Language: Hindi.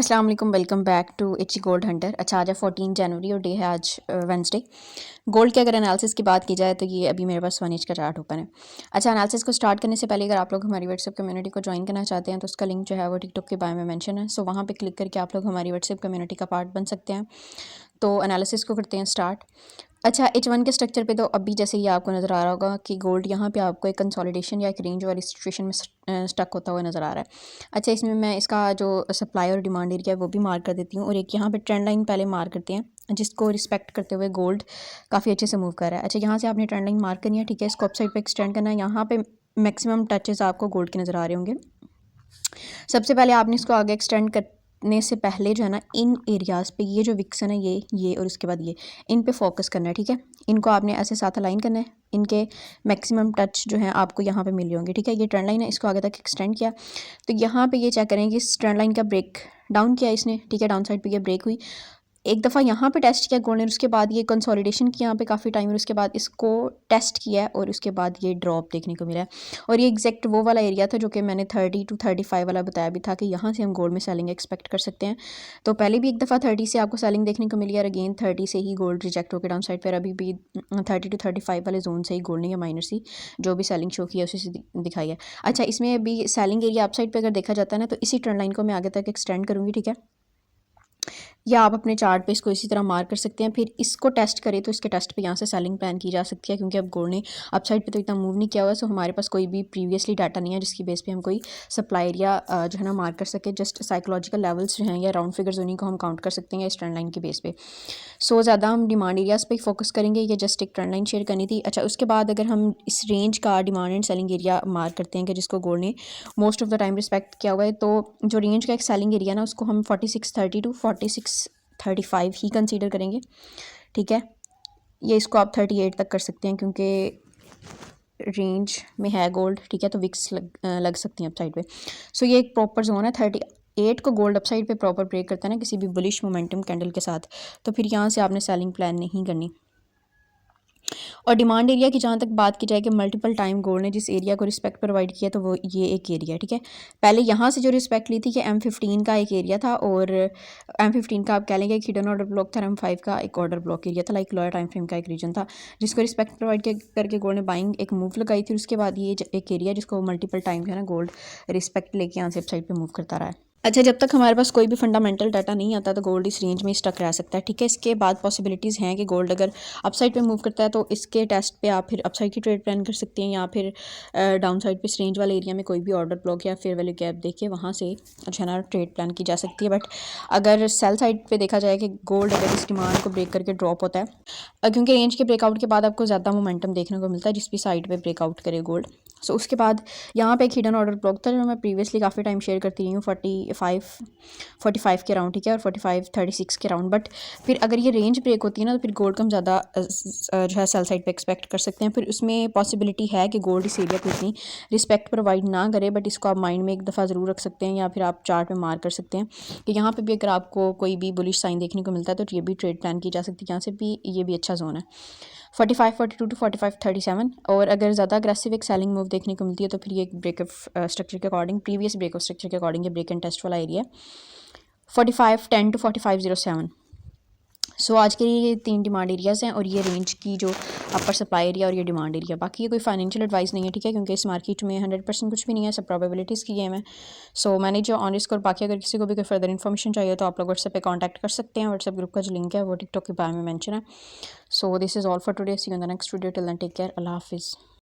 अस्सलाम वालेकुम, welcome back to H Gold Hunter. अच्छा, आज 14 जनवरी और डे है आज वेंसडे। गोल्ड के अगर एनालिसिस की बात की जाए तो ये अभी मेरे पास 1 इंच का चार्ट ओपन है। अच्छा, एनालिसिस को स्टार्ट करने से पहले अगर आप लोग हमारी व्हाट्सएप कम्युनिटी को ज्वाइन करना चाहते हैं तो उसका लिंक जो है वो टिकटॉक के बायो में मेंशन है। सो वहाँ पे क्लिक करके आप लोग हमारी व्हाट्सएप कम्युनिटी का पार्ट बन सकते हैं। तो एनालिसिस को करते हैं स्टार्ट। अच्छा, H1 के स्ट्रक्चर पे तो अभी जैसे ये आपको नज़र आ रहा होगा कि गोल्ड यहाँ पे आपको एक कंसोलिडेशन या एक रेंज वाली सिचुएशन में स्टक होता हुआ नज़र आ रहा है। अच्छा, इसमें मैं इसका जो सप्लाई और डिमांड एरिया है वो भी मार्क कर देती हूँ और एक यहाँ पे ट्रेंड लाइन पहले मार्क करते हैं जिसको रिस्पेक्ट करते हुए गोल्ड काफ़ी अच्छे से मूव कर रहा है। अच्छा, यहाँ से आपने ट्रेंड लाइन मार्क करनी है, ठीक है। इसको अपसाइड पे एक्सटेंड करना है। यहाँ पे मैक्सिमम टचेस आपको गोल्ड के नज़र आ रहे होंगे। सबसे पहले आपने इसको आगे एक्सटेंड करने से पहले जो है ना, इन एरियाज़ पे ये जो विक्सन है ये और उसके बाद ये, इन पे फोकस करना है, ठीक है। इनको आपने ऐसे साथ अलाइन करना है। इनके मैक्सिमम टच जो है आपको यहाँ पे मिल रहे होंगे, ठीक है। ये ट्रेंड लाइन है, इसको आगे तक एक्सटेंड किया तो यहाँ पे ये चेक करें कि इस ट्रेंड लाइन का ब्रेक डाउन किया इसने, ठीक है। डाउन साइड पे ये ब्रेक हुई, एक दफ़ा यहाँ पे टेस्ट किया गोल्ड ने, उसके बाद ये कंसोलिडेशन की यहाँ पे काफ़ी टाइम, और उसके बाद इसको टेस्ट किया है और उसके बाद ये ड्रॉप देखने को मिला है। और ये एग्जैक्ट वो वाला एरिया था जो कि मैंने 30 to 35 वाला बताया भी था कि यहाँ से हम गोल्ड में सेलिंग एक्सपेक्ट कर सकते हैं। तो पहले भी एक दफ़ा 30 से आपको सेलिंग देखने को मिली है और अगेन 30 से ही गोल्ड रिजेक्ट होकर डाउन साइड पर, अभी भी 30 to 35 वाले जोन से ही गोल्ड ने या माइनर सी जो भी सेलिंग शो की है उसी से दिखाई है। अच्छा, इसमें अभी सेलिंग एरिया अपसाइड पर अगर देखा जाता है ना, तो इसी ट्रेंड लाइन को मैं आगे तक एक्सटेंड करूँगी, ठीक है। या आप अपने चार्ट पे इसको इसी तरह मार्क कर सकते हैं। फिर इसको टेस्ट करें तो इसके टेस्ट पे यहाँ से सेलिंग प्लान की जा सकती है, क्योंकि अब गोल्ड ने अपसाइड पे तो इतना मूव नहीं किया हुआ है। सो हमारे पास कोई भी प्रीवियसली डाटा नहीं है जिसकी बेस पे हम कोई सप्लाई एरिया जो है ना मार्क कर सके। जस्ट साइकोलॉजिकल लेवल्स जो हैं या राउंड फिगर्स उन्हीं को हम काउंट कर सकते हैं इस ट्रेंड लाइन की बेस पे। सो ज़्यादा हम डिमांड एरियाज़ पे फोकस करेंगे। ये जस्ट एक ट्रेंड लाइन शेयर करनी थी। अच्छा, उसके बाद अगर हम इस रेंज का demand and selling area mark करते हैं कि जिसको गोल्ड ने most of the time respect किया हुआ है, तो जो रेंज का एक सेलिंग एरिया ना उसको हम 4630 to 4635 ही कंसीडर करेंगे, ठीक है। ये इसको आप 38 तक कर सकते हैं क्योंकि रेंज में है गोल्ड, ठीक है। तो विक्स लग सकती हैं अपसाइड पे। सो ये एक प्रॉपर जोन है। 38 को गोल्ड अपसाइड पे प्रॉपर ब्रेक करता है ना किसी भी बुलिश मोमेंटम कैंडल के साथ, तो फिर यहाँ से आपने सेलिंग प्लान नहीं करनी। और डिमांड एरिया की जहाँ तक बात की जाए कि मल्टीपल टाइम गोल्ड ने जिस एरिया को रिस्पेक्ट प्रोवाइड किया तो वो ये एक एरिया, ठीक है। पहले यहाँ से जो रिस्पेक्ट ली थी कि M15 का एक एरिया था, और M15 का आप कह लेंगे एक हिडन ऑर्डर ब्लॉक था, M5 का एक ऑर्डर ब्लॉक एरिया था, लाइक लोअर टाइम फ्रेम का एक रीजन था जिसको रिस्पेक्ट प्रोवाइड करके गोल्ड ने बाइंग एक मूव लगाई थी। उसके बाद ये एक एरिया जिसको मल्टीपल टाइम जो है ना गोल्ड रिस्पेक्ट लेके यहाँ से साइड पर मूव करता रहा है। अच्छा, जब तक हमारे पास कोई भी फंडामेंटल डाटा नहीं आता तो गोल्ड इस रेंज में स्टक रह सकता है, ठीक है। इसके बाद पॉसिबिलिटीज़ हैं कि गोल्ड अगर अपसाइड पे मूव करता है तो इसके टेस्ट पे आप फिर अपसाइड की ट्रेड प्लान कर सकते हैं, या फिर डाउन साइड पे इस रेंज वाले एरिया में कोई भी ऑर्डर ब्लॉक या फेयर वैल्यू गैप देख के वहाँ से जो है ना ट्रेड प्लान की जा सकती है। बट अगर सेल साइड पर देखा जाए कि गोल्ड अगर इस डिमांड को ब्रेक करके ड्रॉप होता है, क्योंकि रेंज के ब्रेकआउट के बाद आपको ज़्यादा मोमेंटम देखने को मिलता है जिस भी साइड पर ब्रेकआउट करे गोल्ड। सो उसके बाद यहाँ पे एक हिडन ऑर्डर ब्लॉक था जो मैं प्रीवियसली काफ़ी टाइम शेयर करती रही हूँ 45 के राउंड, ठीक है, और 45-36 के राउंड। बट फिर अगर ये रेंज ब्रेक होती है ना तो फिर गोल्ड को हम ज़्यादा जो है सेल साइड पे एक्सपेक्ट कर सकते हैं। फिर उसमें पॉसिबिलिटी है कि गोल्ड इस एरिया को इतनी रिस्पेक्ट प्रोवाइड ना करे, बट इसको आप माइंड में एक दफ़ा ज़रूर रख सकते हैं, या फिर आप चार्ट में मार्क कर सकते हैं कि यहाँ पर भी अगर आपको कोई भी बुलिश साइन देखने को मिलता है तो ये भी ट्रेड प्लान की जा सकती है। यहाँ से भी ये भी अच्छा जोन है 45-42 to 45-37। और अगर ज़्यादा अग्रेसिव एक सेलिंग मूव देखने को मिलती है तो फिर ये एक ब्रेकअप स्ट्रक्चर के अकॉर्डिंग, प्रीवियस ब्रेकअप स्ट्रक्चर के अकॉर्डिंग ये ब्रेक एंड टेस्ट वाला एरिया 4510 to 4507। सो आज के ये 3 डिमांड एरियाज़ हैं और ये रेंज की जो अपर सप्लाई एरिया और ये डिमांड एरिया। बाकी ये कोई फाइनेंशियल एडवाइस नहीं है, ठीक है, क्योंकि इस मार्केट में 100% कुछ भी नहीं है, सब प्रोबेबिलिटीज़ की गेम है। सो मैंने जो ऑन रिस्क, और बाकी अगर किसी को भी कोई फर्दर इन्फॉर्मेशन चाहिए तो आप लोग व्हाट्सएप पे कांटेक्ट कर सकते हैं। व्हाट्सएप ग्रुप का जो लिंक है वो टिकटॉक के बारे में मेंशन है। So this is all for today, see you in the next video, till then take care, अल्लाह हाफिज़।